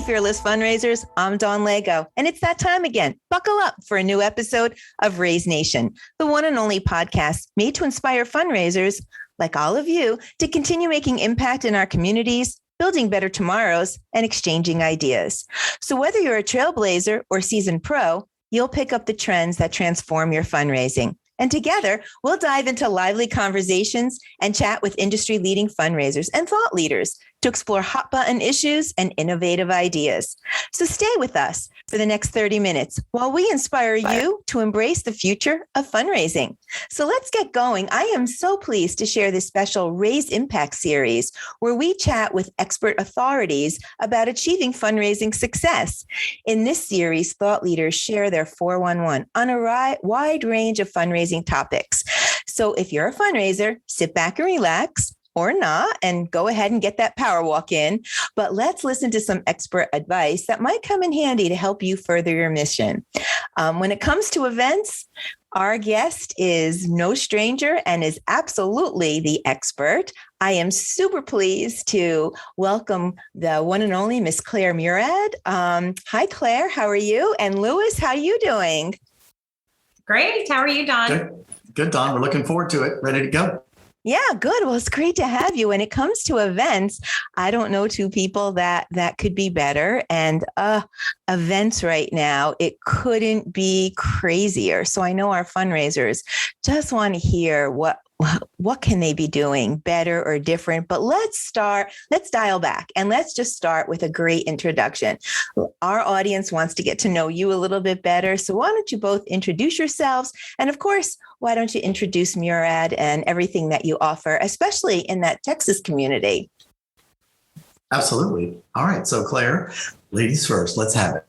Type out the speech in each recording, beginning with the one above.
Fearless Fundraisers. I'm Dawn Lego, and it's that time again. Buckle up for a new episode of Raise Nation, the one and only podcast made to inspire fundraisers like all of you to continue making impact in our communities, building better tomorrows, and exchanging ideas. So whether you're a trailblazer or seasoned pro, you'll pick up the trends that transform your fundraising. And together, we'll dive into lively conversations and chat with industry-leading fundraisers and thought leaders to explore hot-button issues and innovative ideas. So stay with us for the next 30 minutes while we inspire you to embrace the future of fundraising. So let's get going. I am so pleased to share this special Raise Impact series where we chat with expert authorities about achieving fundraising success. In this series, thought leaders share their 411 on a wide range of fundraising topics. So if you're a fundraiser, sit back and relax, or not, and go ahead and get that power walk in. But let's listen to some expert advice that might come in handy to help you further your mission. When it comes to events, our guest is no stranger and is absolutely the expert. I am super pleased to welcome the one and only Miss Claire Murad. Hi, Claire. How are you? And Louis, how are you doing? Great. How are you, Dawn? Good, Dawn. We're looking forward to it. Ready to go. Yeah, good. Well, it's great to have you. When it comes to events, I don't know two people that could be better. And events right now, it couldn't be crazier. So I know our fundraisers just want to hear what can they be doing better or different. But let's dial back and let's just start with a great introduction. Our audience wants to get to know you a little bit better. So why don't you both introduce yourselves? And of course, why don't you introduce Murad and everything that you offer, especially in that Texas community? Absolutely. All right. So Claire, ladies first, let's have it.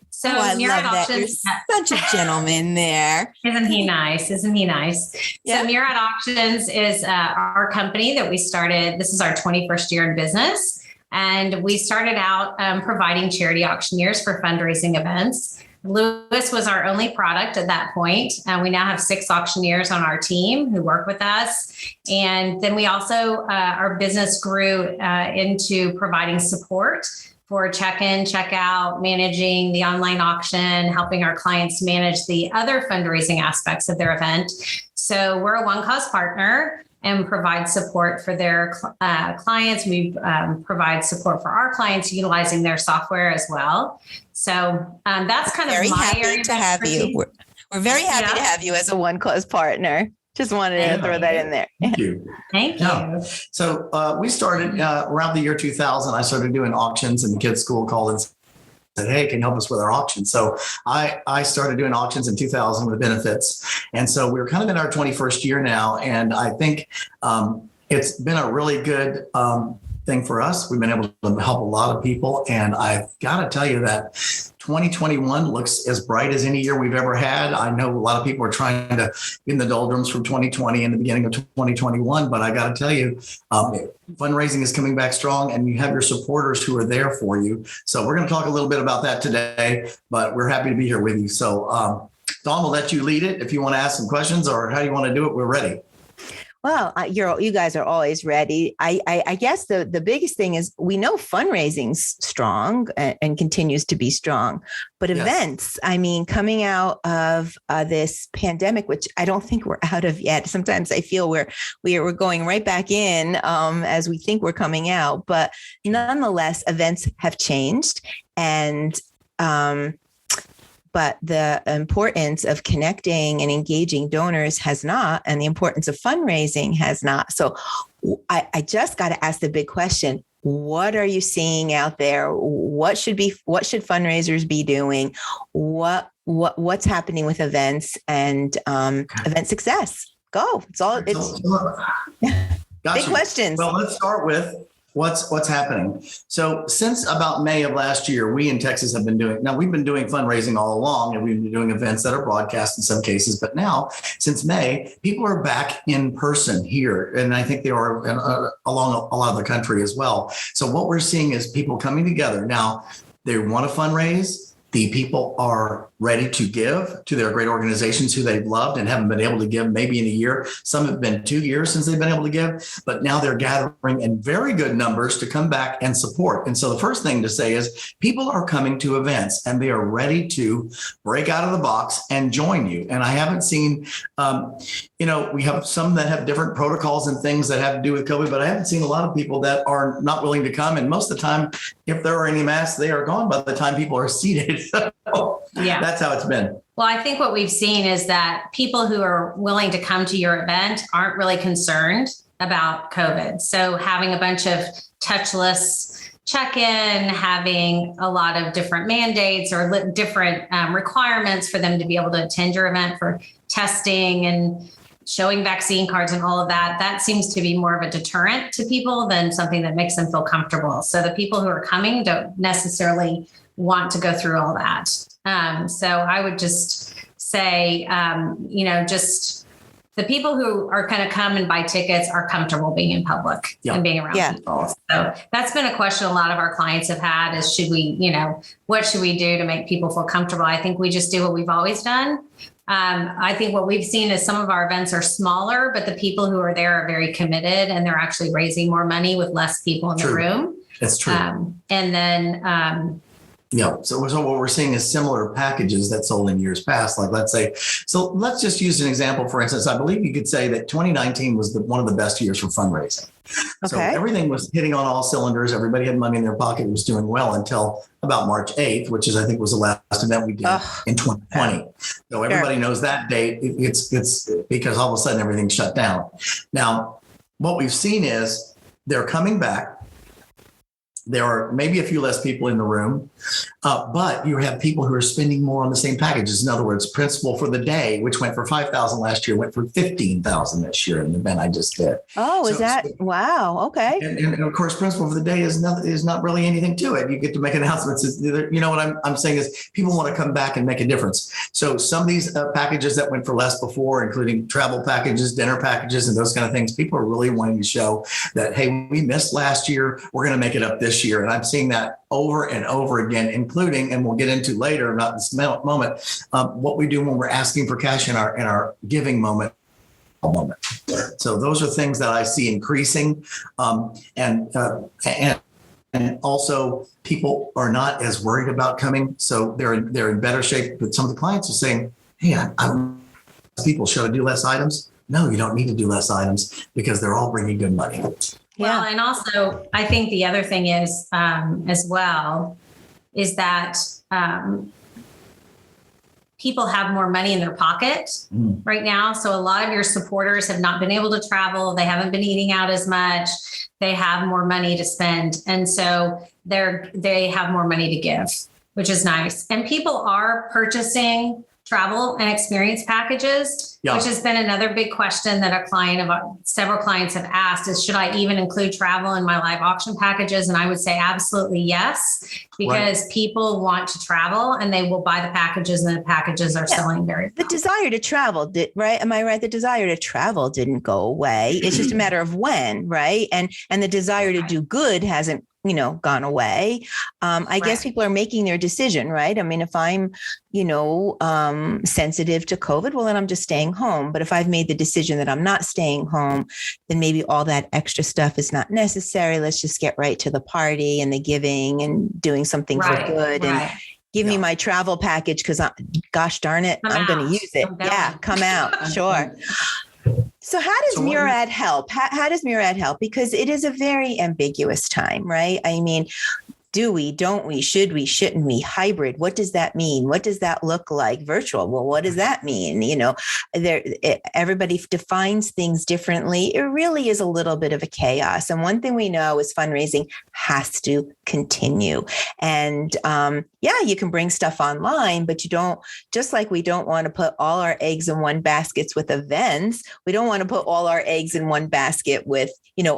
So Murad Auctions, you're such a gentleman there. Isn't he nice? Yeah. So Murad Auctions is our company that we started. This is our 21st year in business. And we started out providing charity auctioneers for fundraising events. Louis was our only product at that point. We now have 6 auctioneers on our team who work with us. And then we also, our business grew into providing support for check-in, check-out, managing the online auction, helping our clients manage the other fundraising aspects of their event. So we're a one-cause partner and provide support for their clients. We provide support for our clients utilizing their software as well. So that's kind of my area to have you. We're very happy to have you as a one-cause partner. Just wanted to throw that in there. Thank you. Thank you. Yeah. So we started around the year 2000. I started doing auctions, and the kids' school called and said, hey, can you help us with our auction? So I started doing auctions in 2000 with benefits. And so we're kind of in our 21st year now. And I think it's been a really good thing for us. We've been able to help a lot of people. And I've got to tell you that 2021 looks as bright as any year we've ever had. I know a lot of people are trying to get in the doldrums from 2020 and the beginning of 2021, but I got to tell you, fundraising is coming back strong, and you have your supporters who are there for you. So we're going to talk a little bit about that today, but we're happy to be here with you. So Dawn, we'll let you lead it. If you want to ask some questions or how you want to do it, we're ready. Well, you guys are always ready. I guess the biggest thing is we know fundraising's strong and continues to be strong, but events, I mean, coming out of this pandemic, which I don't think we're out of yet. Sometimes I feel we're going right back in as we think we're coming out, but nonetheless, events have changed, and but the importance of connecting and engaging donors has not, and the importance of fundraising has not. So I just got to ask the big question. What are you seeing out there? What should fundraisers be doing? What's happening with events and event success? Go. Big questions. Well, let's start with what's happening. So since about May of last year, we in Texas have been we've been doing fundraising all along, and we've been doing events that are broadcast in some cases. But now, since May, people are back in person here. And I think they are along a lot of the country as well. So what we're seeing is people coming together. Now, they want to fundraise. The people are ready to give to their great organizations who they've loved and haven't been able to give maybe in a year. Some have been 2 years since they've been able to give, but now they're gathering in very good numbers to come back and support. And so the first thing to say is people are coming to events and they are ready to break out of the box and join you. And I haven't seen, we have some that have different protocols and things that have to do with COVID, but I haven't seen a lot of people that are not willing to come. And most of the time, if there are any masks, they are gone by the time people are seated. Yeah, that's how it's been. Well, I think what we've seen is that people who are willing to come to your event aren't really concerned about COVID. So having a bunch of touchless check-in, having a lot of different mandates or different requirements for them to be able to attend your event for testing and showing vaccine cards and all of that, that seems to be more of a deterrent to people than something that makes them feel comfortable. So the people who are coming don't necessarily want to go through all that. So I would just say, just the people who are going to come and buy tickets are comfortable being in public and being around people. So that's been a question a lot of our clients have had is what should we do to make people feel comfortable? I think we just do what we've always done. I think what we've seen is some of our events are smaller, but the people who are there are very committed and they're actually raising more money with less people in the room. That's true. So what we're seeing is similar packages that sold in years past. Like let's just use an example. For instance, I believe you could say that 2019 was one of the best years for fundraising. Okay. So everything was hitting on all cylinders. Everybody had money in their pocket. It was doing well until about March 8th, which is, I think, was the last event we did in 2020. So everybody knows that date. It's because all of a sudden everything shut down. Now, what we've seen is they're coming back. There are maybe a few less people in the room, but you have people who are spending more on the same packages. In other words, principal for the day, which went for $5,000 last year, went for $15,000 this year in the event I just did. Oh, wow? Okay. And of course, principal for the day is not really anything to it. You get to make announcements. What I'm saying is people want to come back and make a difference. So some of these packages that went for less before, including travel packages, dinner packages, and those kind of things, people are really wanting to show that, hey, we missed last year. We're going to make it up this year. And I'm seeing that over and over again, including, and we'll get into later, not this moment, what we do when we're asking for cash in our giving moment. So those are things that I see increasing. And also people are not as worried about coming. So they're in better shape. But some of the clients are saying, hey, people should I do less items? No, you don't need to do less items because they're all bringing good money. Well, and also I think the other thing is, as well, is that people have more money in their pocket right now. So a lot of your supporters have not been able to travel. They haven't been eating out as much. They have more money to spend. And so they have more money to give, which is nice. And people are purchasing travel and experience packages, which has been another big question that several clients have asked is, should I even include travel in my live auction packages? And I would say absolutely yes, because people want to travel and they will buy the packages and the packages are selling very well. The desire to travel, right? Am I right? The desire to travel didn't go away. It's just a matter of when, right? And the desire to do good hasn't gone away. I guess people are making their decision, right? I mean, if I'm, sensitive to COVID, well, then I'm just staying home. But if I've made the decision that I'm not staying home, then maybe all that extra stuff is not necessary. Let's just get right to the party and the giving and doing something for good and give me my travel package because, gosh darn it, I'm going to use it. Yeah, come out. Sure. So how does Murad help? How does Murad help? Because it is a very ambiguous time, right? I mean, do we, don't we, should we, shouldn't we, hybrid? What does that mean? What does that look like? Virtual. Well, what does that mean? Everybody defines things differently. It really is a little bit of a chaos. And one thing we know is fundraising has to continue. And you can bring stuff online, but you don't, just like we don't want to put all our eggs in one basket with events, we don't want to put all our eggs in one basket with,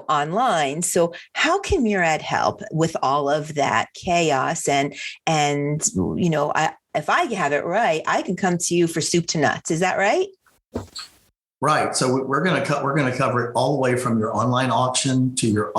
online. So how can Murad help with all of that chaos? And if I have it right, I can come to you for soup to nuts. Is that right? Right. So we're going to cover it all the way from your online auction to your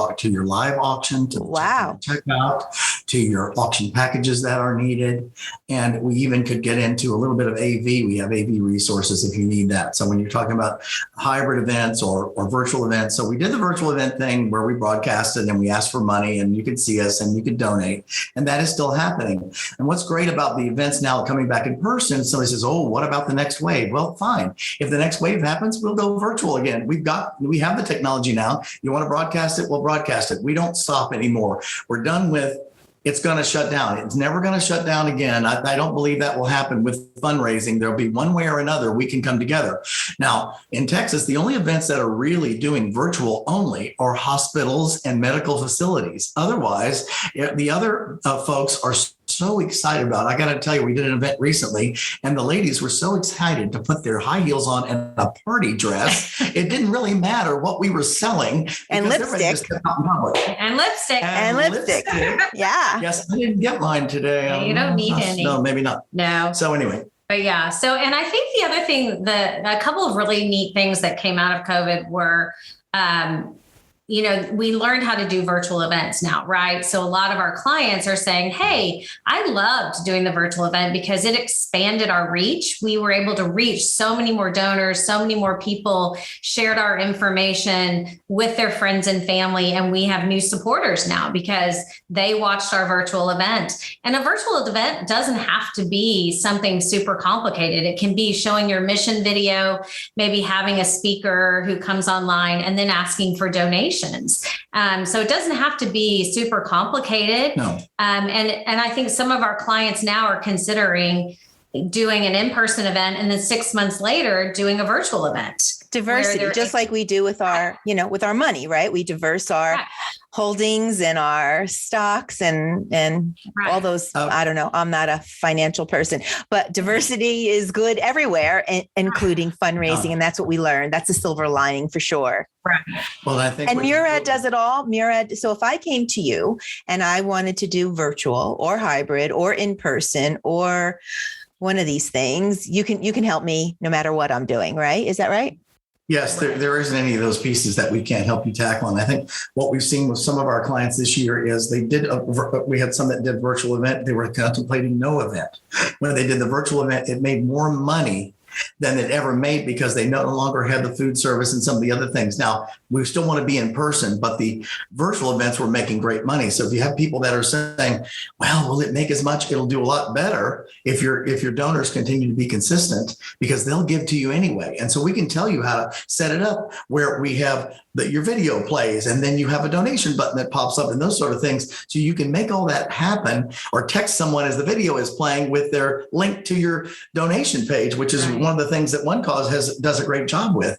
live auction to the checkout to your auction packages that are needed. And we even could get into a little bit of AV. We have AV resources if you need that. So when you're talking about hybrid events or virtual events. So we did the virtual event thing where we broadcasted and we asked for money and you could see us and you could donate. And that is still happening. And what's great about the events now coming back in person, somebody says, oh, what about the next wave? Well, fine. If the next wave happens, we'll go virtual again. We have the technology now. You want to broadcast it, we'll broadcast it. We don't stop anymore. We're done with it's going to shut down. It's never going to shut down again. I don't believe that will happen with fundraising. There'll be one way or another we can come together. Now, in Texas, the only events that are really doing virtual only are hospitals and medical facilities. Otherwise, the other folks are so excited about it. I got to tell you, we did an event recently and the ladies were so excited to put their high heels on and a party dress. It didn't really matter what we were selling. And lipstick. And lipstick. And lipstick. Yeah. Yes, I didn't get mine today. You don't need any. No, maybe not. No. So anyway. But yeah. So, and I think the other thing, a couple of really neat things that came out of COVID were, we learned how to do virtual events now, right? So a lot of our clients are saying, hey, I loved doing the virtual event because it expanded our reach. We were able to reach so many more donors, so many more people shared our information with their friends and family. And we have new supporters now because they watched our virtual event. And a virtual event doesn't have to be something super complicated. It can be showing your mission video, maybe having a speaker who comes online and then asking for donations. So it doesn't have to be super complicated. No. And I think some of our clients now are considering doing an in-person event and then 6 months later doing a virtual event. Diversity, just like we do with our, with our money, right? We diverse our holdings and our stocks and all those. I don't know. I'm not a financial person, but diversity is good everywhere, including fundraising. And that's what we learned. That's a silver lining for sure. Right. Well, I think. And Murad does it all. Murad. So if I came to you and I wanted to do virtual or hybrid or in person or one of these things, you can help me no matter what I'm doing, right? Is that right? Yes, there isn't any of those pieces that we can't help you tackle. And I think what we've seen with some of our clients this year is we had some that did virtual event. They were contemplating no event. When they did the virtual event, it made more money than it ever made because they no longer had the food service and some of the other things. Now, we still want to be in person, but the virtual events were making great money. So if you have people that are saying, well, will it make as much? It'll do a lot better if your donors continue to be consistent because they'll give to you anyway. And so we can tell you how to set it up where we have your video plays and then you have a donation button that pops up and those sort of things. So you can make all that happen or text someone as the video is playing with their link to your donation page, which is one of the things that One Cause does a great job with.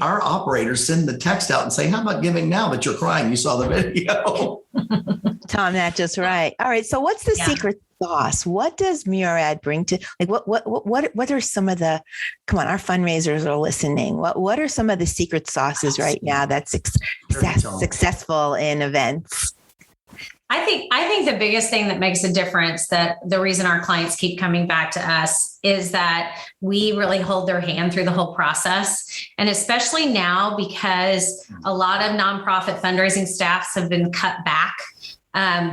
Our operators send the text out and say, how about giving now that you're crying? You saw the video. Tom, that's just right. All right. So what's the secret sauce? What does Murad bring to, like, what are some of the, come on, our fundraisers are listening. What are some of the secret sauces right now that's successful in events? I think the biggest thing that makes a difference, that the reason our clients keep coming back to us, is that we really hold their hand through the whole process. And especially now, because a lot of nonprofit fundraising staffs have been cut back.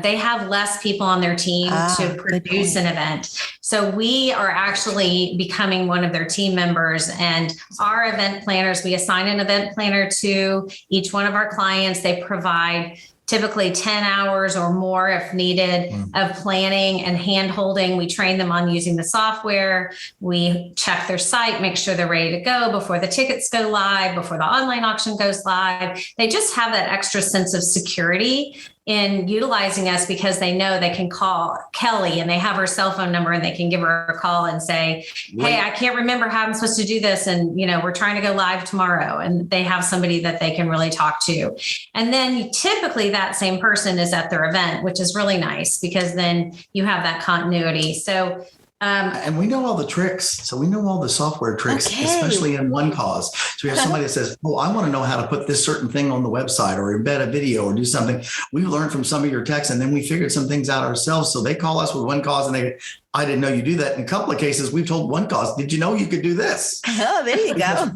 They have less people on their team to produce an event. So we are actually becoming one of their team members, and our event planners, we assign an event planner to each one of our clients. They provide typically 10 hours or more if needed of planning and hand holding. We train them on using the software. We check their site, make sure they're ready to go before the tickets go live, before the online auction goes live. They just have that extra sense of security in utilizing us because they know they can call Kelly and they have her cell phone number and they can give her a call and say, hey, I can't remember how I'm supposed to do this. And, we're trying to go live tomorrow. And they have somebody that they can really talk to. And then typically that same person is at their event, which is really nice because then you have that continuity. So and we know all the tricks. So we know all the software tricks, especially in One Cause. So we have somebody that says, oh, I want to know how to put this certain thing on the website or embed a video or do something. We learned from some of your texts and then we figured some things out ourselves. So they call us with One Cause and I didn't know you do that. In a couple of cases, we've told One Cause, did you know you could do this? Oh, there you go.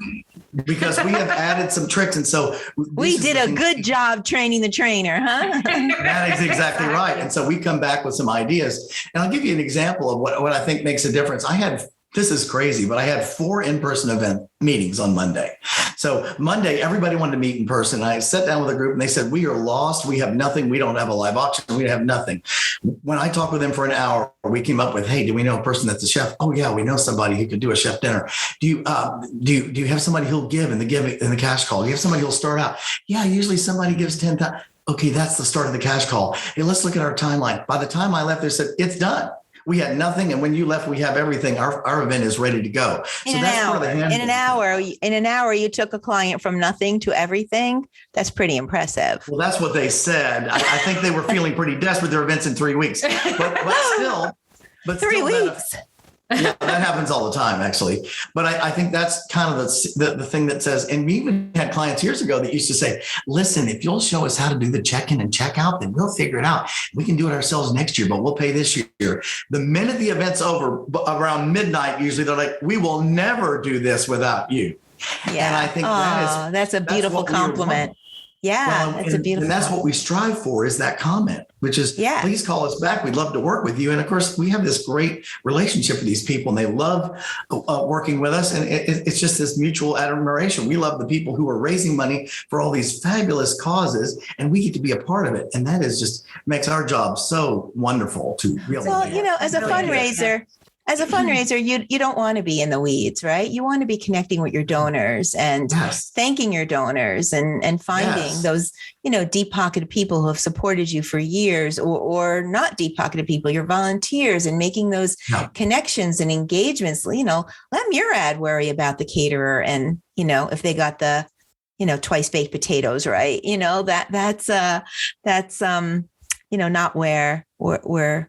because we have added some tricks. And so we did a good job training the trainer, huh? That is exactly right. And so we come back with some ideas. And I'll give you an example of what I think makes a difference. This is crazy, but I had 4 in-person event meetings on Monday. So Monday, everybody wanted to meet in person. I sat down with a group and they said, we are lost. We have nothing. We don't have a live auction. We have nothing. When I talked with them for an hour, we came up with, hey, do we know a person that's a chef? Oh yeah, we know somebody who could do a chef dinner. Do you have somebody who'll give in the cash call? Do you have somebody who'll start out? Yeah, usually somebody gives 10,000. Okay, that's the start of the cash call. Hey, let's look at our timeline. By the time I left, they said, it's done. We had nothing. And when you left, we have everything. Our event is ready to go. In an hour, you took a client from nothing to everything. That's pretty impressive. Well, that's what they said. I think they were feeling pretty desperate. Their events in 3 weeks, but 3 weeks. Yeah, that happens all the time, actually. But I think that's kind of the thing that says, and we even had clients years ago that used to say, listen, if you'll show us how to do the check-in and check-out, then we'll figure it out. We can do it ourselves next year, but we'll pay this year. The minute the event's over, around midnight, usually they're like, we will never do this without you. Yeah. And I think that's a beautiful compliment. Yeah, that's a beautiful. And that's what we strive for, is that comment, which is, please call us back. We'd love to work with you. And of course, we have this great relationship with these people and they love working with us. And it's just this mutual admiration. We love the people who are raising money for all these fabulous causes, and we get to be a part of it. And that is just makes our job so wonderful to really. Well, as a fundraiser, you don't want to be in the weeds, right? You want to be connecting with your donors and thanking your donors and finding those, deep-pocketed people who have supported you for years, or not deep-pocketed people, your volunteers, and making those connections and engagements. Let Murad worry about the caterer and, if they got the, twice baked potatoes, right? That's not where we're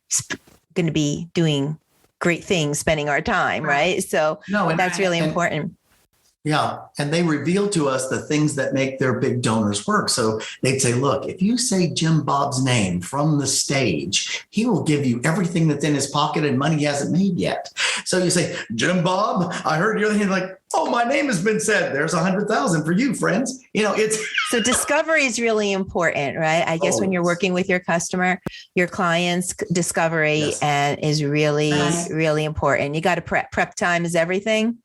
going to be doing great things, spending our time, right? So that's really important. Yeah. And they reveal to us the things that make their big donors work. So they'd say, look, if you say Jim Bob's name from the stage, he will give you everything that's in his pocket and money he hasn't made yet. So you say, Jim Bob, I heard you're like, oh, my name has been said. There's 100,000 for you, friends. It's so discovery is really important, right? I guess when you're working with your customer, your clients, discovery is really, really important. You got to prep time is everything.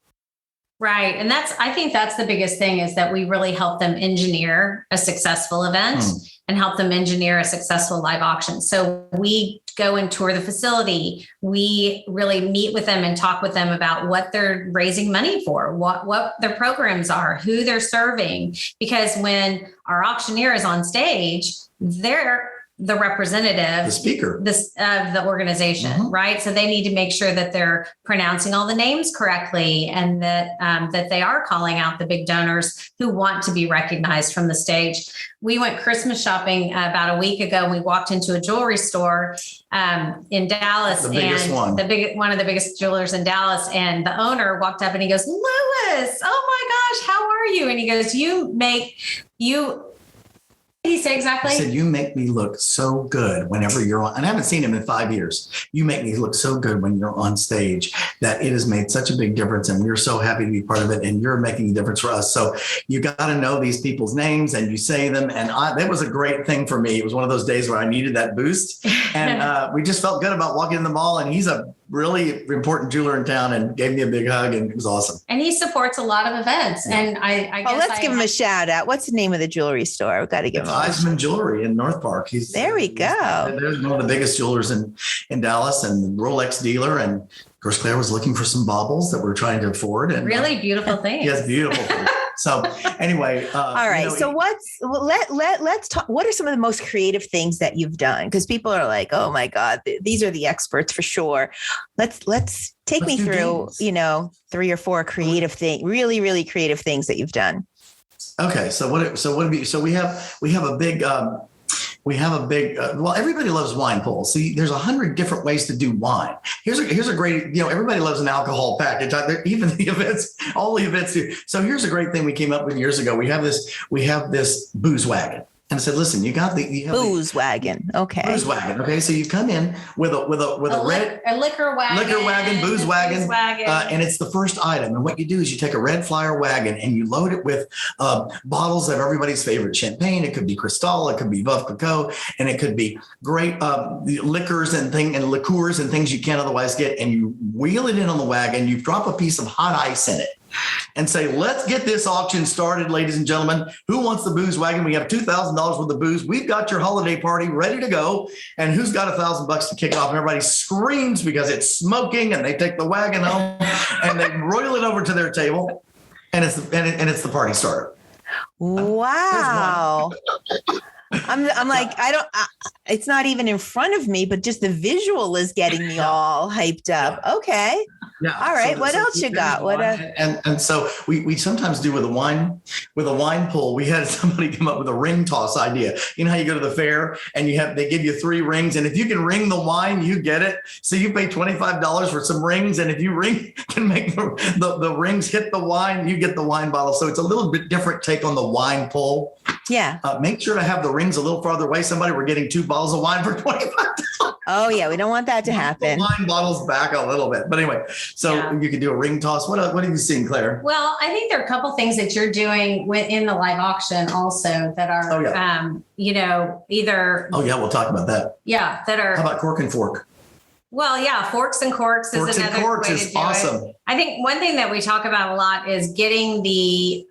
Right. And I think that's the biggest thing, is that we really help them engineer a successful event and help them engineer a successful live auction. So we go and tour the facility. We really meet with them and talk with them about what they're raising money for, what their programs are, who they're serving. Because when our auctioneer is on stage, they're the representative, the speaker of the organization, right? So they need to make sure that they're pronouncing all the names correctly, and that they are calling out the big donors who want to be recognized from the stage. We went Christmas shopping about a week ago, and we walked into a jewelry store in Dallas, one of the biggest jewelers in Dallas. And the owner walked up and he goes, Louis, oh my gosh, how are you? And he goes, he said exactly. He said, you make me look so good whenever you're on. And I haven't seen him in 5 years. You make me look so good when you're on stage, that it has made such a big difference. And we're so happy to be part of it. And you're making a difference for us. So you got to know these people's names and you say them. And that was a great thing for me. It was one of those days where I needed that boost. And we just felt good about walking in the mall. And he's a really important jeweler in town and gave me a big hug, and it was awesome. And he supports a lot of events. And I guess let's give him a shout out. What's the name of the jewelry store? We've got to give him Eisman Jewelry in North Park. There we go. There's one of the biggest jewelers in Dallas, and Rolex dealer. And of course, Claire was looking for some baubles that we're trying to afford. And really beautiful things. Yes, beautiful things. So anyway, all right. So let's talk. What are some of the most creative things that you've done? Because people are like, oh my God, these are the experts for sure. Let's take me through, 3 or 4 creative things, really, really creative things that you've done. Okay. So we have a big, well, everybody loves wine pools. See, there's 100 different ways to do wine. Here's a great, everybody loves an alcohol package. Even the events, all the events do. So here's a great thing we came up with years ago. We have this booze wagon. And I said, listen, you have booze wagon. Okay. Booze wagon. Okay. So you come in with a liquor wagon, booze wagon. And it's the first item. And what you do is you take a red flyer wagon and you load it with bottles of everybody's favorite champagne. It could be Cristal, it could be Veuve Clicquot, and it could be great liquors and liqueurs and things you can't otherwise get. And you wheel it in on the wagon. You drop a piece of hot ice in it and say, let's get this auction started, ladies and gentlemen. Who wants the booze wagon? We have $2,000 worth of booze. We've got your holiday party ready to go. And who's got $1,000 to kick off? And everybody screams because it's smoking, and they take the wagon home and they roll it over to their table, and it's the party starter. Wow. I'm like, it's not even in front of me, but just the visual is getting me all hyped up. Okay. Yeah. All right. What else you got? And so we sometimes do with a wine pull. We had somebody come up with a ring toss idea. You know how you go to the fair and they give you 3 rings, and if you can ring the wine, you get it. So you pay $25 for some rings, and if you can make the rings hit the wine, you get the wine bottle. So it's a little bit different take on the wine pull. Yeah. Make sure to have the rings a little farther away. We're getting 2 bottles of wine for $25. Oh yeah, we don't want that to happen. The wine bottles back a little bit, but anyway. So you can do a ring toss. What have you seen, Claire? Well, I think there are a couple things that you're doing within the live auction also that are, either. Oh yeah, we'll talk about that. Yeah, that are. How about cork and fork? Well, yeah, forks and corks is another way to do awesome. it. I think one thing that we talk about a lot is getting the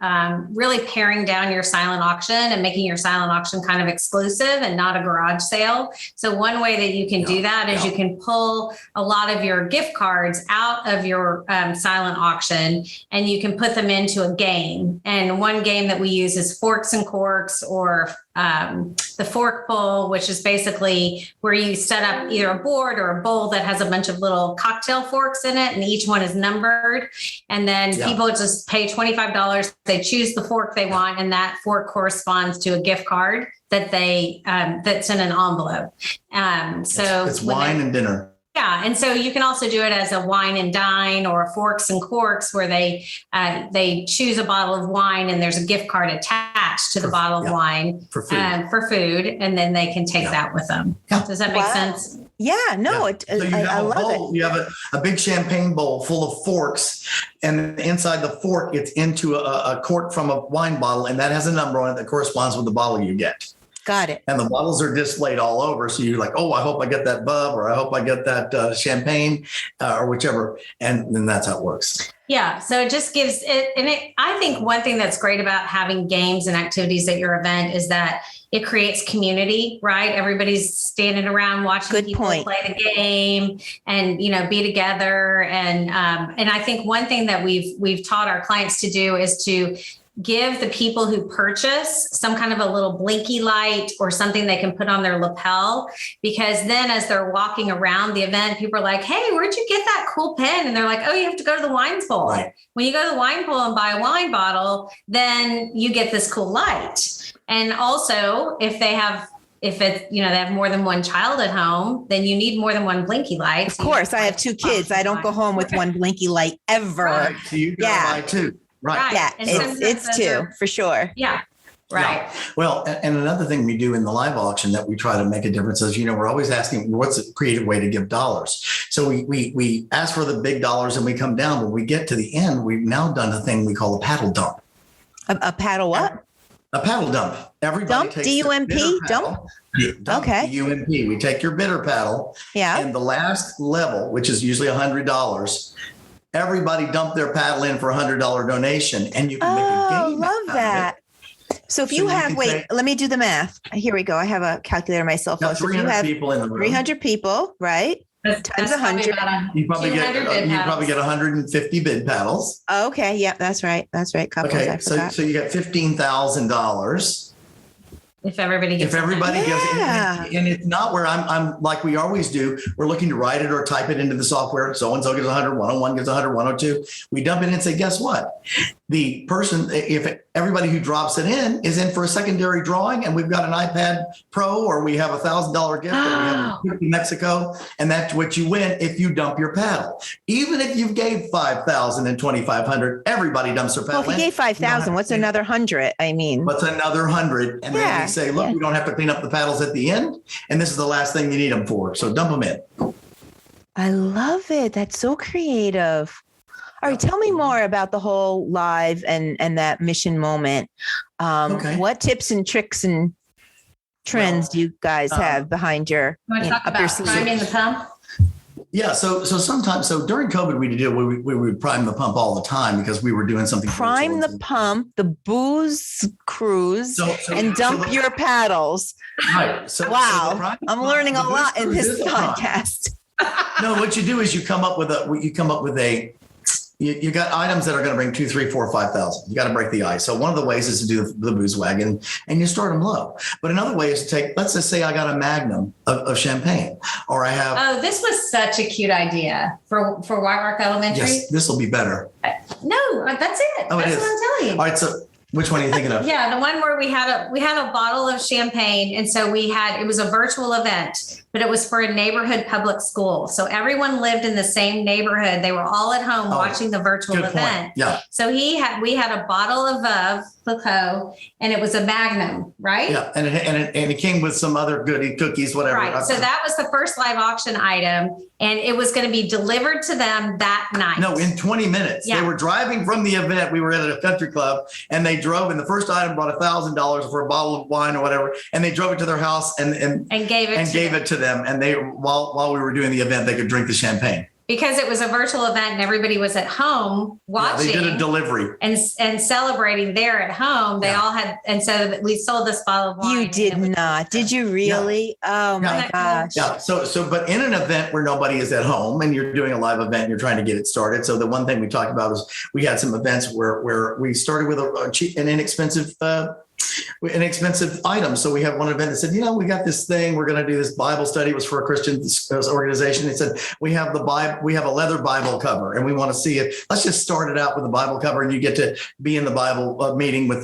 really paring down your silent auction and making your silent auction kind of exclusive and not a garage sale. So one way that you can do that is you can pull a lot of your gift cards out of your silent auction, and you can put them into a game. And one game that we use is forks and corks, or the fork bowl, which is basically where you set up either a board or a bowl that has a bunch of little cocktail forks in it, and each one is numbered. And then people just pay $25. They choose the fork they want, and that fork corresponds to a gift card that that's in an envelope. So it's wine and dinner. Yeah. And so you can also do it as a wine and dine, or a forks and corks, where they choose a bottle of wine and there's a gift card attached to the bottle of wine for food. And then they can take that with them. Yeah. Does that make sense? Yeah, no, So I love it. You have a big champagne bowl full of forks, and inside the fork, it's into a cork from a wine bottle, and that has a number on it that corresponds with the bottle you get. Got it. And the bottles are displayed all over. So you're like, oh, I hope I get that bub, or I hope I get that champagne, or whichever. And then that's how it works. Yeah. So it just gives it. And I think one thing that's great about having games and activities at your event is that it creates community, right? Everybody's standing around watching people play the game and, be together. And I think one thing that we've taught our clients to do is to give the people who purchase some kind of a little blinky light or something they can put on their lapel, because then as they're walking around the event, people are like, hey, where'd you get that cool pen? And they're like, oh, you have to go to the wine pool. Right. When you go to the wine pool and buy a wine bottle, then you get this cool light. And also if they have more than one child at home, then you need more than one blinky light. Of course, I have 2 kids. I don't go home with one blinky light ever. Right. So you gotta buy 2. Right. Yeah, it's 2 for sure. Yeah. Right. Yeah. Well, and another thing we do in the live auction that we try to make a difference is, we're always asking what's a creative way to give dollars. So we ask for the big dollars and we come down. When we get to the end, we've now done a thing we call a paddle dump. A paddle what? A paddle dump. Everybody takes D-U-M-P? Dump? Dump. Okay. D-U-M-P. We take your bidder paddle. Yeah. And the last level, which is usually $100, everybody dump their paddle in for $100 donation, and you can make a game. Oh, love that. So if you have, let me do the math. Here we go. I have a calculator on my cell phone. So 300 people in the room. 300 people, right? Times 100. You probably get 150 bid paddles. Okay. Yep. That's right. Couples. Okay. So you got $15,000. If everybody gives it, and it's not where I'm like we always do. We're looking to write it or type it into the software. So-and-so gives 100, 101 gives 100, 102. We dump it in and say, guess what? the person, if everybody who drops it in is in for a secondary drawing, and we've got an iPad Pro, or we have $1,000 gift, or we have a trip to Mexico, and that's what you win if you dump your paddle. Even if you gave 5,000 and 2,500, everybody dumps their paddle. Well, if you gave 5,000, what's another 100? I mean, what's another 100? And then we say, look, we don't have to clean up the paddles at the end, and this is the last thing you need them for. So dump them in. I love it. That's so creative. All right, tell me more about the whole live and that mission moment. What tips and tricks and trends do you guys have behind your up your sleeve? Priming the pump? Yeah, so sometimes, during COVID, we would prime the pump all the time because we were doing something. Prime the pump, the booze cruise, and dump your paddles. Right. Wow, I'm learning a lot in this podcast. No, what you do is you come up with a. You got items that are going to bring 2, 3, 4, 5,000. You got to break the ice. So one of the ways is to do the booze wagon, and you start them low. But another way is to take, let's just say I got a magnum of champagne, or I have. Oh, this was such a cute idea for White Rock Elementary. Yes, this will be better. No, that's it. Oh, that's what I'm telling you. All right, so. Which one are you thinking of? Yeah, the one where we had a bottle of champagne, and so it was a virtual event, but it was for a neighborhood public school. So everyone lived in the same neighborhood. They were all at home watching the virtual event. Yeah. So we had a bottle of Clicquot, and it was a Magnum, right? Yeah, and it came with some other goodie cookies, whatever. Right. So that was the first live auction item, and it was going to be delivered to them that night. No, in 20 minutes. Yeah. They were driving from the event. We were at a country club, and they drove, and the first item brought $1,000 for a bottle of wine or whatever, and they drove it to their house and gave it to them. And they while we were doing the event, they could drink the champagne. Because it was a virtual event and everybody was at home watching. Yeah, they did a delivery and celebrating there at home. They all had, and so we sold this bottle of wine. You did not. Did you really? Yeah. Oh my gosh. Yeah. So, but in an event where nobody is at home and you're doing a live event, and you're trying to get it started. So the one thing we talked about is we had some events where we started with a cheap and inexpensive item. So we have one event that said, we got this thing, we're going to do this Bible study. It was for a Christian organization. It said, we have the Bible, we have a leather Bible cover, and we want to see it. Let's just start it out with the Bible cover, and you get to be in the Bible meeting with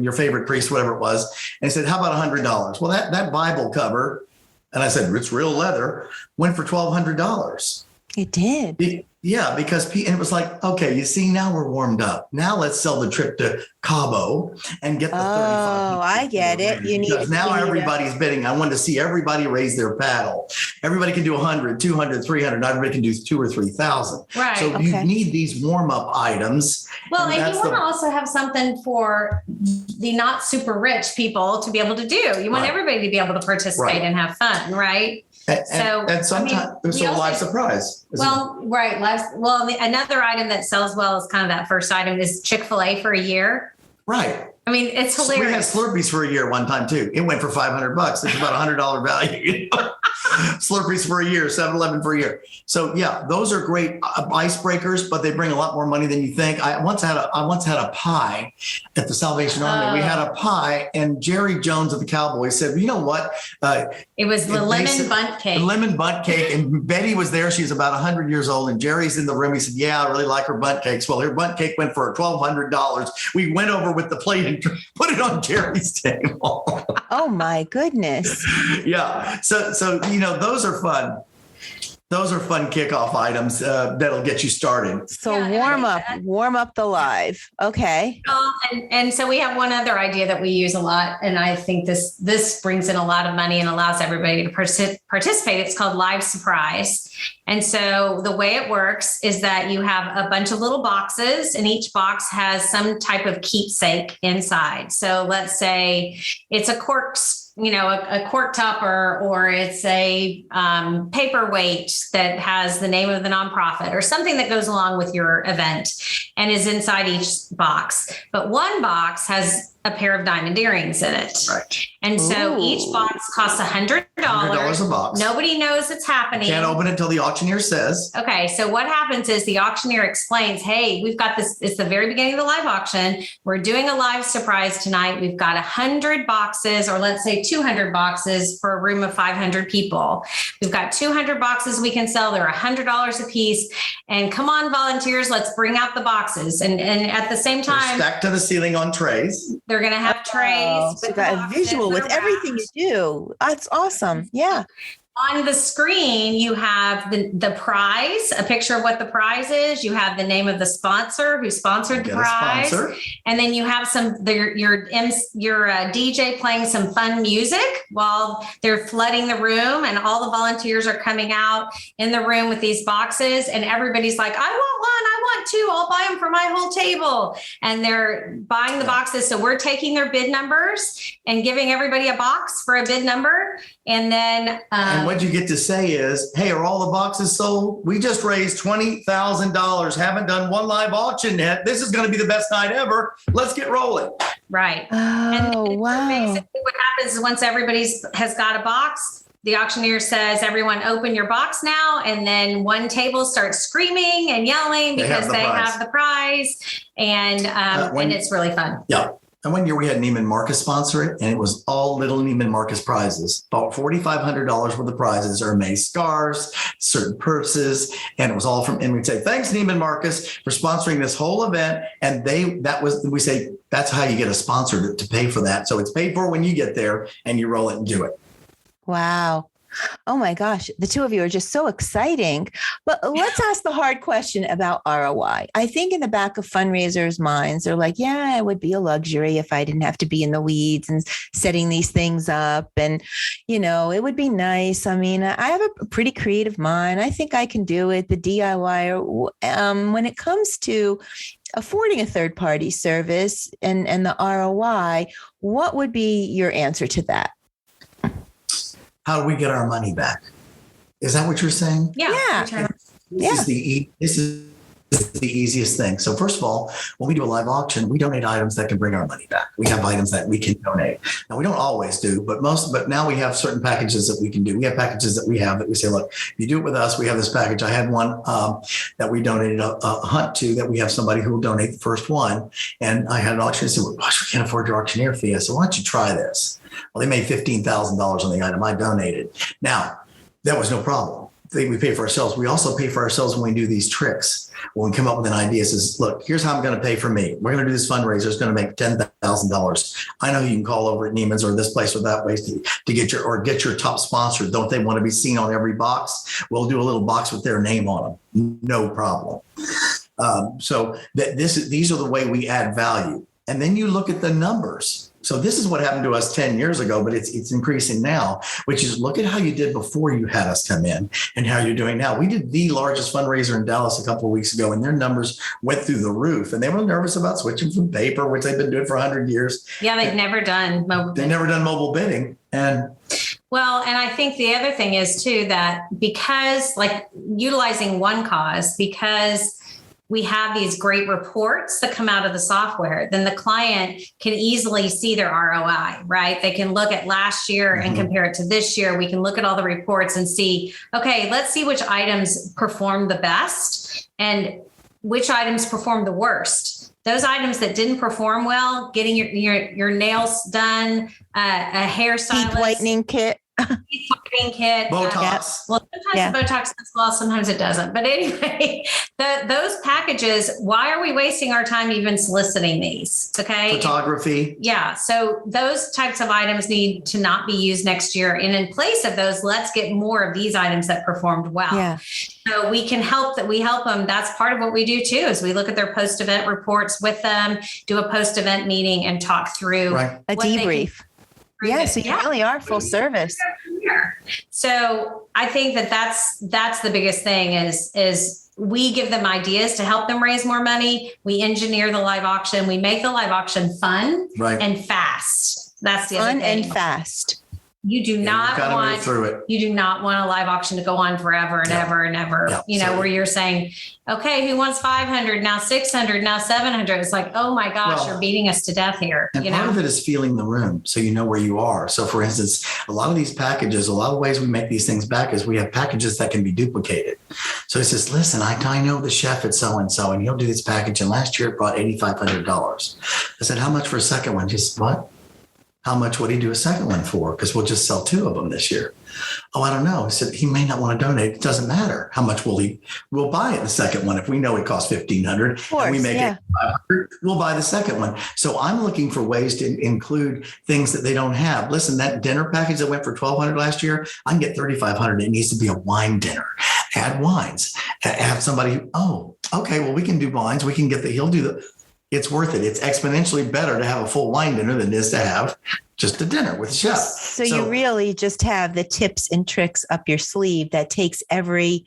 your favorite priest, whatever it was. And he said, how about $100? Well, that Bible cover, and I said, it's real leather, went for $1,200. It did. Yeah, because it was like, okay, you see, now we're warmed up. Now let's sell the trip to Cabo and get the 35. Oh, I get it. Because now everybody's bidding. I wanted to see everybody raise their paddle. Everybody can do 100, 200, 300. Not everybody can do 2,000 or 3,000. Right. So you need these warm-up items. Well, and you want to also have something for the not super rich people to be able to do. You want everybody to be able to participate and have fun, right? And sometimes there's a live surprise. Right. Another item that sells well is kind of that first item is Chick-fil-A for a year. Right. I mean, it's hilarious. We had Slurpees for a year one time too. It went for $500. It's about $100 value. Slurpees for a year, 7-Eleven for a year. So yeah, those are great icebreakers, but they bring a lot more money than you think. I once had a pie at the Salvation Army. We had a pie, and Jerry Jones of the Cowboys said, you know what? It was the lemon bundt cake. The lemon bundt cake. And Betty was there. She was about 100 years old. And Jerry's in the room. He said, yeah, I really like her bundt cakes. Well, her bundt cake went for $1,200. We went over with the plate and put it on Jerry's table. Oh my goodness. Yeah. So those are fun. Those are fun kickoff items that'll get you started. So warm up the live. Okay. And so we have one other idea that we use a lot, and I think this brings in a lot of money and allows everybody to participate. It's called Live Surprise. And so the way it works is that you have a bunch of little boxes, and each box has some type of keepsake inside. So let's say it's a cork topper, or it's a paperweight that has the name of the nonprofit or something that goes along with your event and is inside each box. But one box has a pair of diamond earrings in it. Right. And so each box costs $100. $100 a box. Nobody knows it's happening. Can't open it until the auctioneer says. Okay. So what happens is the auctioneer explains, hey, we've got this. It's the very beginning of the live auction. We're doing a live surprise tonight. We've got 100 boxes, or let's say 200 boxes for a room of 500 people. We've got 200 boxes we can sell. They're $100 a piece. And come on, volunteers, let's bring out the boxes. And at the same time, back to the ceiling on trays. They're going to have trays. So got a visual with everything you do. That's awesome. Yeah. On the screen, you have the prize, a picture of what the prize is. You have the name of the sponsor who sponsored the prize. And then you have your DJ playing some fun music while they're flooding the room, and all the volunteers are coming out in the room with these boxes, and everybody's like, I want one, I want two, I'll buy them for my whole table. And they're buying the boxes. So we're taking their bid numbers and giving everybody a box for a bid number. And then and what you get to say is, hey, are all the boxes sold? We just raised $20,000. Haven't done one live auction yet. This is going to be the best night ever. Let's get rolling. Right. Oh, and wow. Basically what happens is once everybody has got a box, the auctioneer says, everyone open your box now. And then one table starts screaming and yelling because they have the prize. And it's really fun. Yeah. And one year we had Neiman Marcus sponsor it, and it was all little Neiman Marcus prizes. About $4,500 worth of prizes, Hermes scarves, certain purses, and it was all from. And we'd say, thanks, Neiman Marcus, for sponsoring this whole event. And we say that's how you get a sponsor to pay for that. So it's paid for when you get there and you roll it and do it. Wow. Oh my gosh, the two of you are just so exciting. But let's ask the hard question about ROI. I think in the back of fundraisers' minds, they're like, yeah, it would be a luxury if I didn't have to be in the weeds and setting these things up. And, it would be nice. I mean, I have a pretty creative mind. I think I can do it. The DIY, when it comes to affording a third-party service and the ROI, what would be your answer to that? How do we get our money back? Is that what you're saying? Yeah. This is the easiest thing. So first of all, when we do a live auction, we donate items that can bring our money back. We have items that we can donate. Now we don't always do, but now we have certain packages that we can do. We have packages that we say, look, if you do it with us, we have this package. I had one that we donated a hunt to, that we have somebody who will donate the first one. And I had an auctioneer say, well, gosh, we can't afford your auctioneer fee. I said, why don't you try this? Well, they made $15,000 on the item I donated. Now, that was no problem. We pay for ourselves. We also pay for ourselves when we do these tricks. When we come up with an idea, says, look, here's how I'm going to pay for me. We're going to do this fundraiser. It's going to make $10,000. I know you can call over at Neiman's or this place or that place to get your top sponsor. Don't they want to be seen on every box? We'll do a little box with their name on them. No problem. So these are the way we add value. And then you look at the numbers. So this is what happened to us 10 years ago, but it's increasing now, which is look at how you did before you had us come in and how you're doing now. We did the largest fundraiser in Dallas a couple of weeks ago, and their numbers went through the roof, and they were nervous about switching from paper, which they've been doing for 100 years. Yeah, they've never done mobile bidding. They've never done mobile bidding. And I think the other thing is too, that because like utilizing one cause, because we have these great reports that come out of the software, then the client can easily see their ROI, right? They can look at last year and compare it to this year. We can look at all the reports and see, okay, let's see which items perform the best and which items perform the worst. Those items that didn't perform well, getting your nails done, a hairstylist, teeth whitening kit. Botox. Yeah. Well, sometimes Botox does well, sometimes it doesn't. But anyway, those packages, why are we wasting our time even soliciting these? Okay. Photography. Yeah. So those types of items need to not be used next year. And in place of those, let's get more of these items that performed well. Yeah. So we can help them. That's part of what we do too, is we look at their post-event reports with them, do a post-event meeting and talk through a debrief. Yeah, so you really are full service. So I think that's the biggest thing is we give them ideas to help them raise more money. We engineer the live auction. We make the live auction fun and fast. That's the other thing. Fun and fast. You do not want through it. You do not want a live auction to go on forever and ever and ever. Where you're saying, okay, who wants 500 now, 600 now, 700? It's like, oh my gosh, you're beating us to death here. And part of it is feeling the room, so you know where you are. So, for instance, a lot of these packages, a lot of ways we make these things back is we have packages that can be duplicated. So he says, listen, I know the chef at so and so, and he'll do this package. And last year it brought $8,500. I said, how much for a second one? Just what? How much would he do a second one for? Because we'll just sell 2 of them this year. Oh, I don't know. He said he may not want to donate. It doesn't matter. How much we'll buy it the second one. If we know it costs $1,500 and we make it $500, we'll buy the second one. So I'm looking for ways to include things that they don't have. Listen, that dinner package that went for $1,200 last year, I can get $3,500. It needs to be a wine dinner. Add wines. Have somebody, okay, well, we can do wines. We can get he'll do the. It's worth it. It's exponentially better to have a full wine dinner than it is to have just a dinner with a chef. So you really just have the tips and tricks up your sleeve that takes every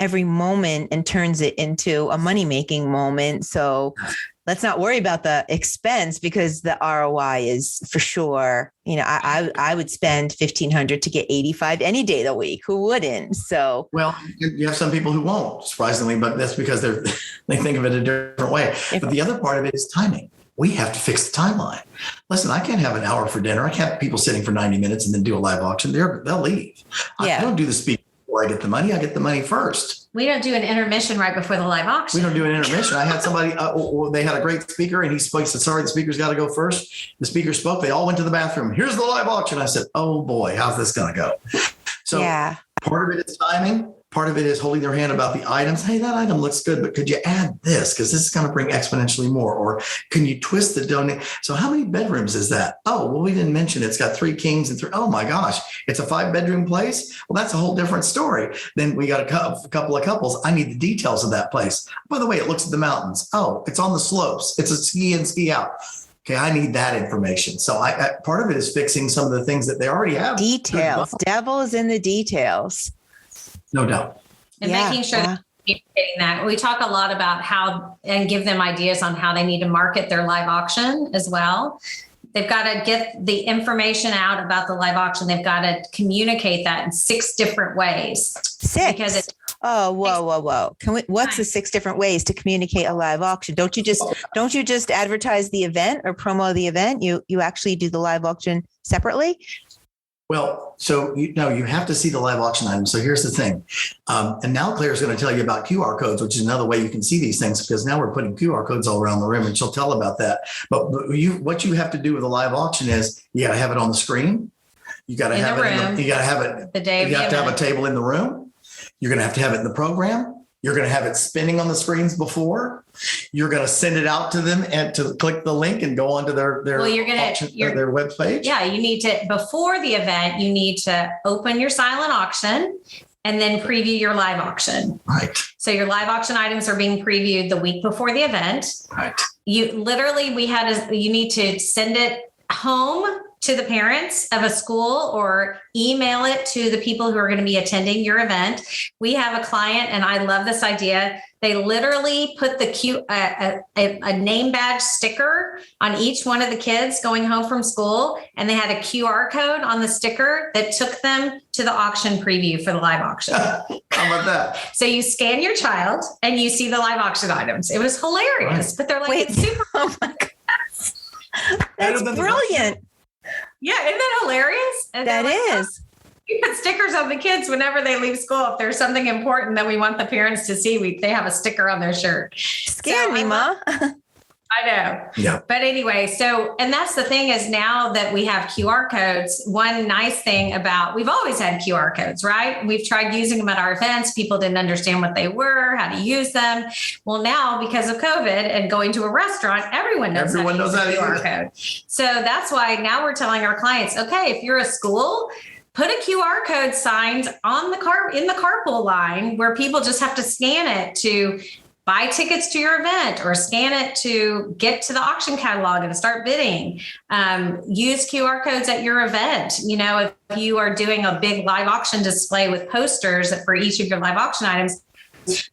moment and turns it into a money-making moment. So let's not worry about the expense because the ROI is for sure. I would spend $1,500 to get 85 any day of the week. Who wouldn't? So, well, you have some people who won't, surprisingly, but that's because they think of it a different way. But the other part of it is timing. We have to fix the timeline. Listen, I can't have an hour for dinner. I can't have people sitting for 90 minutes and then do a live auction. They'll leave. I don't do the speech before I get the money. I get the money first. We don't do an intermission right before the live auction. We don't do an intermission. I had somebody, they had a great speaker and he spoke, said, sorry, the speaker's got to go first. The speaker spoke. They all went to the bathroom. Here's the live auction. I said, oh boy, how's this going to go? So part of it is timing. Part of it is holding their hand about the items. Hey, that item looks good, but could you add this? Because this is going to bring exponentially more. Or can you twist the donate? So how many bedrooms is that? Oh, well, we didn't mention it's got 3 kings and 3. Oh my gosh, it's a 5-bedroom place. Well, that's a whole different story. Then we got a couple of couples. I need the details of that place. By the way, it looks at the mountains. Oh, it's on the slopes. It's a ski in, ski out. Okay, I need that information. So part of it is fixing some of the things that they already have. Details. Devil is in the details. No doubt. And making sure that communicating that. We talk a lot about how and give them ideas on how they need to market their live auction as well. They've got to get the information out about the live auction. They've got to communicate that in 6 different ways. 6? Because whoa. What's the 6 different ways to communicate a live auction? Don't you just advertise the event or promo the event? You actually do the live auction separately? Well, so you have to see the live auction item. So here's the thing. And now Claire's going to tell you about QR codes, which is another way you can see these things because now we're putting QR codes all around the room and she'll tell about that. But what you have to do with a live auction is you got to have it on the screen. You got to have it. You got to have it the day. You have to have a table in the room. You're going to have it in the program. You're going to have it spinning on the screens before. You're going to send it out to them and to click the link and go onto their their web page. Yeah, you need to, before the event, you need to open your silent auction and then preview your live auction. Right. So your live auction items are being previewed the week before the event. Right. You need to send it home to the parents of a school or email it to the people who are going to be attending your event. We have a client, and I love this idea. They literally put a name badge sticker on each one of the kids going home from school, and they had a QR code on the sticker that took them to the auction preview for the live auction. How about that? So you scan your child and you see the live auction items. It was hilarious, right. But they're like, it's super. Oh my God. That's brilliant. Yeah, isn't that hilarious? And that is. We put stickers on the kids whenever they leave school. If there's something important that we want the parents to see, they have a sticker on their shirt. Scan me, Ma. I know. Yeah. But anyway, and that's the thing is now that we have QR codes, one nice thing we've always had QR codes, right? We've tried using them at our events. People didn't understand what they were, how to use them. Well, now because of COVID and going to a restaurant, everyone knows how to use a QR code. So that's why now we're telling our clients, okay, if you're a school, put a QR code sign on in the carpool line where people just have to scan it to buy tickets to your event or scan it to get to the auction catalog and start bidding. Use QR codes at your event. If you are doing a big live auction display with posters for each of your live auction items,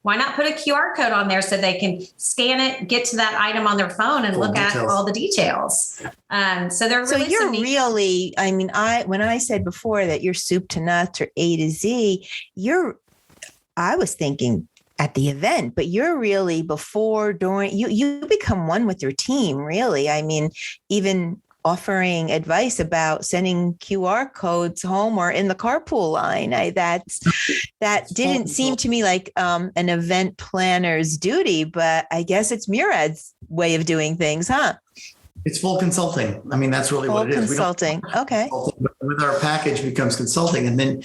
Why not put a QR code on there so they can scan it, get to that item on their phone and look at all the details. So they're really, so you're really, I mean, when I said before that you're soup to nuts or A to Z, I was thinking at the event, but you're really before, during, you become one with your team, really. I mean, even offering advice about sending QR codes home or in the carpool line. That didn't seem to me like an event planner's duty, but I guess it's Murad's way of doing things, huh? It's full consulting. I mean, that's really what it is. Consulting. Okay. With our package becomes consulting. And then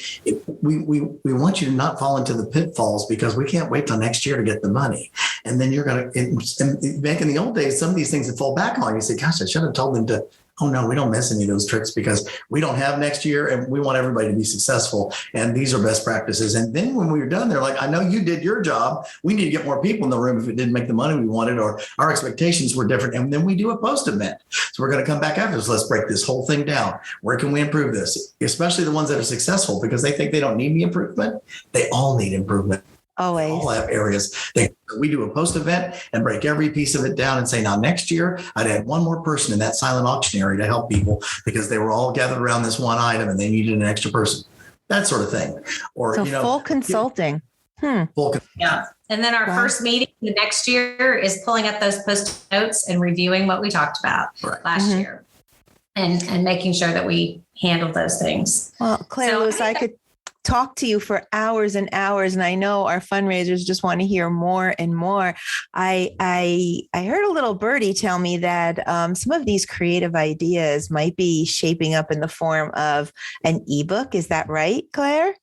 we want you to not fall into the pitfalls because we can't wait till next year to get the money. And then you're going to, back in the old days, some of these things that fall back on you say, gosh, I should have told them to, oh no, we don't miss any of those tricks because we don't have next year and we want everybody to be successful. And these are best practices. And then when we were done, they're like, I know you did your job. We need to get more people in the room if it didn't make the money we wanted or our expectations were different. And then we do a post event. So we're going to come back after this. Let's break this whole thing down. Where can we improve this? Especially the ones that are successful because they think they don't need the improvement. They all need improvement. Always. All have areas. We do a post event and break every piece of it down and say, now next year, I'd add one more person in that silent auction area to help people because they were all gathered around this one item and they needed an extra person. That sort of thing. Or, so full consulting. Yeah. And then our first meeting the next year is pulling up those post notes and reviewing what we talked about last year and making sure that we handled those things. Well, Claire Lewis, I could talk to you for hours and hours. And I know our fundraisers just want to hear more and more. I heard a little birdie tell me that some of these creative ideas might be shaping up in the form of an ebook. Is that right, Claire?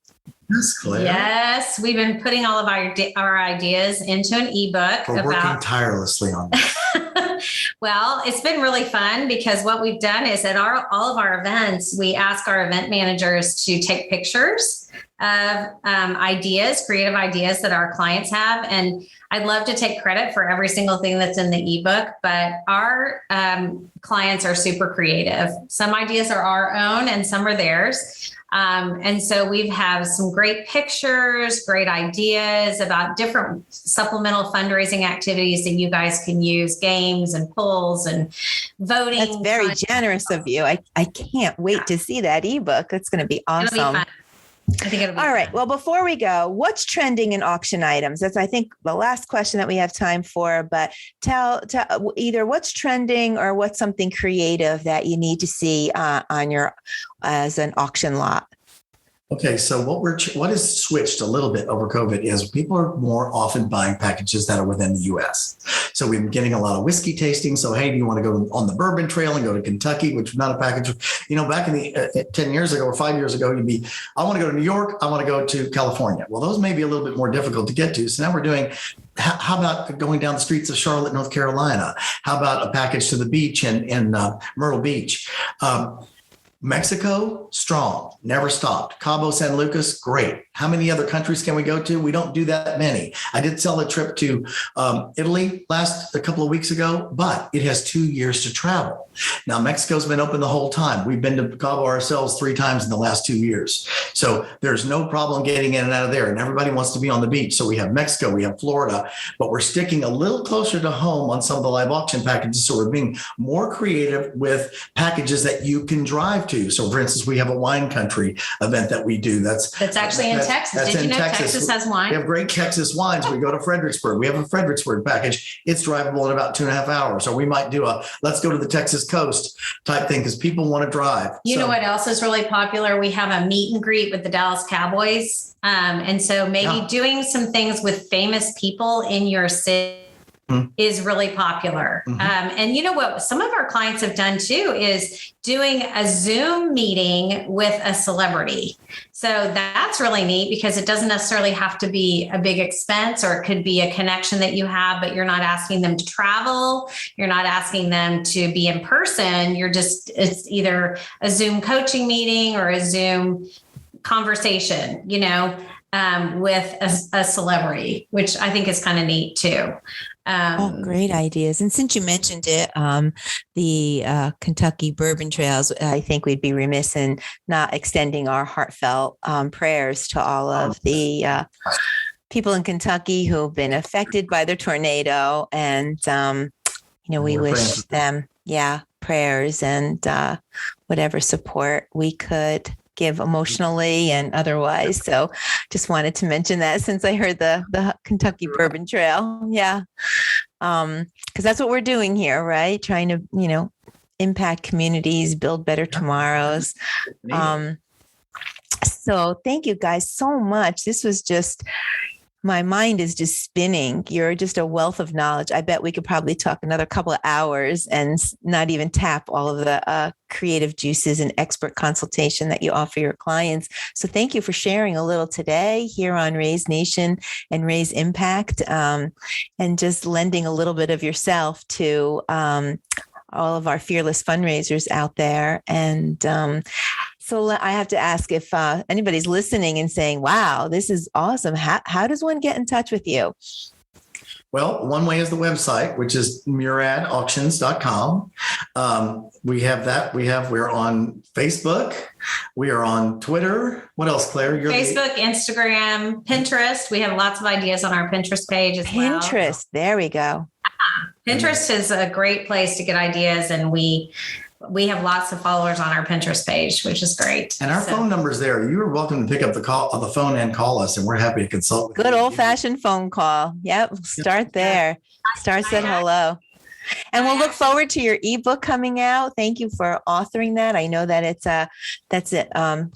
Yes, Claire. Yes, we've been putting all of our ideas into an ebook. We're working tirelessly on this. Well, it's been really fun because what we've done is at all of our events, we ask our event managers to take pictures of creative ideas that our clients have. And I'd love to take credit for every single thing that's in the ebook, but our clients are super creative. Some ideas are our own and some are theirs. And so we have some great pictures, great ideas about different supplemental fundraising activities that you guys can use, games and polls and voting. That's very generous of you. I can't wait to see that ebook. It's going to be awesome. It'll be fun. I think it'll be all right. Well, before we go, what's trending in auction items? That's, I think, the last question that we have time for, but tell either what's trending or what's something creative that you need to see on your, as an auction lot. Okay, so what has switched a little bit over COVID is people are more often buying packages that are within the U.S. So we've been getting a lot of whiskey tasting. So, hey, do you want to go on the bourbon trail and go to Kentucky, which is not a package? You know, back in the 10 years ago or 5 years ago, I want to go to New York. I want to go to California. Well, those may be a little bit more difficult to get to. So now we're doing, how about going down the streets of Charlotte, North Carolina? How about a package to the beach in Myrtle Beach? Mexico, strong, never stopped. Cabo San Lucas, great. How many other countries can we go to? We don't do that many. I did sell a trip to Italy a couple of weeks ago, but it has 2 years to travel. Now, Mexico's been open the whole time. We've been to Cabo ourselves 3 times in the last 2 years. So there's no problem getting in and out of there. And everybody wants to be on the beach. So we have Mexico, we have Florida, but we're sticking a little closer to home on some of the live auction packages. So we're being more creative with packages that you can drive to. So for instance, we have a wine country event that we do. That's actually in Texas. Did you know Texas has wine? We have great Texas wines. We go to Fredericksburg. We have a Fredericksburg package. It's drivable in about 2.5 hours. Or we might do let's go to the Texas coast type thing because people want to drive. You know what else is really popular? We have a meet and greet with the Dallas Cowboys. And so maybe doing some things with famous people in your city is really popular. And you know what some of our clients have done too is doing a Zoom meeting with a celebrity. So that's really neat because it doesn't necessarily have to be a big expense, or it could be a connection that you have, but you're not asking them to travel. You're not asking them to be in person. It's either a Zoom coaching meeting or a Zoom conversation, with a celebrity, which I think is kind of neat too. Great ideas. And since you mentioned it, the Kentucky Bourbon Trails, I think we'd be remiss in not extending our heartfelt prayers to all of the people in Kentucky who've been affected by the tornado. And, we wish them, prayers and whatever support we could give emotionally and otherwise. So just wanted to mention that since I heard the Kentucky Bourbon Trail. Yeah. Because that's what we're doing here, right? Trying to, impact communities, build better tomorrows. So thank you guys so much. This was just, my mind is just spinning. You're just a wealth of knowledge. I bet we could probably talk another couple of hours and not even tap all of the creative juices and expert consultation that you offer your clients. So thank you for sharing a little today here on Raise Nation and Raise Impact, and just lending a little bit of yourself to all of our fearless fundraisers out there. And so I have to ask if anybody's listening and saying, wow, this is awesome. How does one get in touch with you? Well, one way is the website, which is muradauctions.com. We have that. We're on Facebook. We are on Twitter. What else, Claire? Facebook, Instagram, Pinterest. We have lots of ideas on our Pinterest page as well. Pinterest. There we go. Pinterest is a great place to get ideas, and we have lots of followers on our Pinterest page, which is great. And our phone number's there. You are welcome to pick up the phone and call us, and we're happy to consult with you. Good old-fashioned phone call. Yep. Start there. Start said hello. And we'll look forward to your ebook coming out. Thank you for authoring that. I know that that's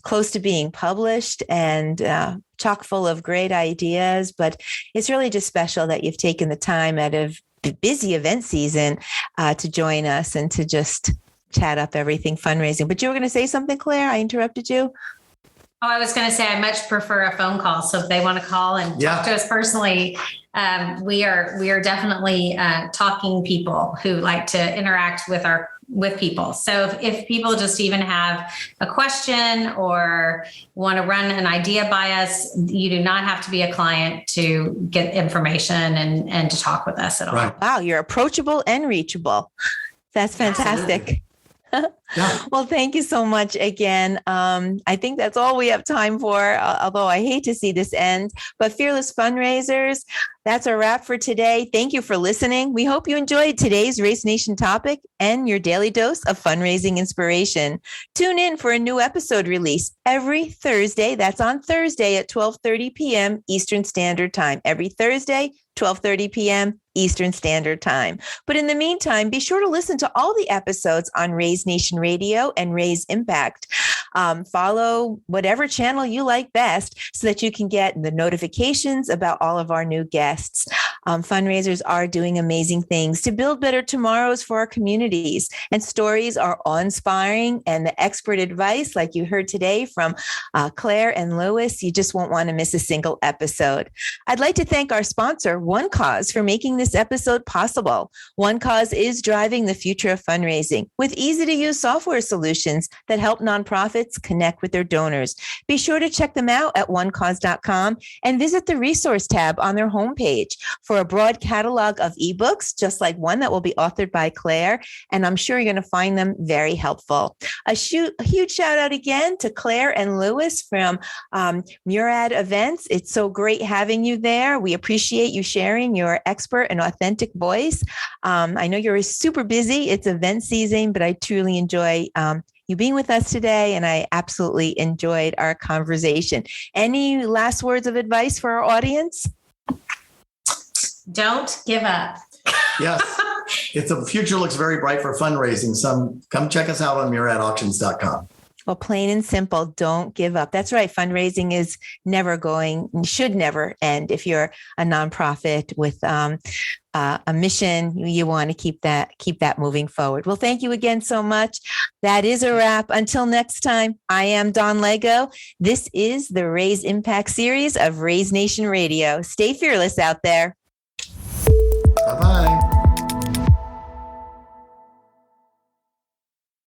close to being published and chock full of great ideas, but it's really just special that you've taken the time out of the busy event season to join us and to just chat up everything fundraising. But you were going to say something, Claire? I interrupted you. Oh, I was going to say I much prefer a phone call. So if they want to call and talk to us personally, we are definitely talking people who like to interact with people. So if people just even have a question or want to run an idea by us, you do not have to be a client to get information and to talk with us at all. Right. Wow, you're approachable and reachable. That's fantastic. Absolutely. Yeah. Well, thank you so much again. I think that's all we have time for, although I hate to see this end. But Fearless Fundraisers, that's a wrap for today. Thank you for listening. We hope you enjoyed today's Race Nation topic and your daily dose of fundraising inspiration. Tune in for a new episode release every Thursday. That's on Thursday at 12:30 p.m. Eastern Standard Time. Every Thursday, 12:30 p.m. Eastern Standard Time. But in the meantime, be sure to listen to all the episodes on Raise Nation Radio and Raise Impact. Follow whatever channel you like best so that you can get the notifications about all of our new guests. Fundraisers are doing amazing things to build better tomorrows for our communities, and stories are awe-inspiring, and the expert advice, like you heard today from Claire and Louis, you just won't want to miss a single episode. I'd like to thank our sponsor, One Cause, for making this episode possible. One Cause is driving the future of fundraising with easy-to-use software solutions that help nonprofits connect with their donors. Be sure to check them out at onecause.com and visit the resource tab on their homepage for a broad catalog of ebooks, just like one that will be authored by Claire. And I'm sure you're going to find them very helpful. A huge shout out again to Claire and Louis from Murad Events. It's so great having you there. We appreciate you sharing your expert and authentic voice. I know you're super busy. It's event season, but I truly enjoy you being with us today, and I absolutely enjoyed our conversation. Any last words of advice for our audience? Don't give up. Yes. The future looks very bright for fundraising. Come check us out on muradauctions.com. Well, plain and simple, don't give up. That's right. Fundraising is should never end. If you're a nonprofit with a mission, you want to keep that moving forward. Well, thank you again so much. That is a wrap. Until next time, I am Dawn Lego. This is the Raise Impact series of Raise Nation Radio. Stay fearless out there. Bye-bye.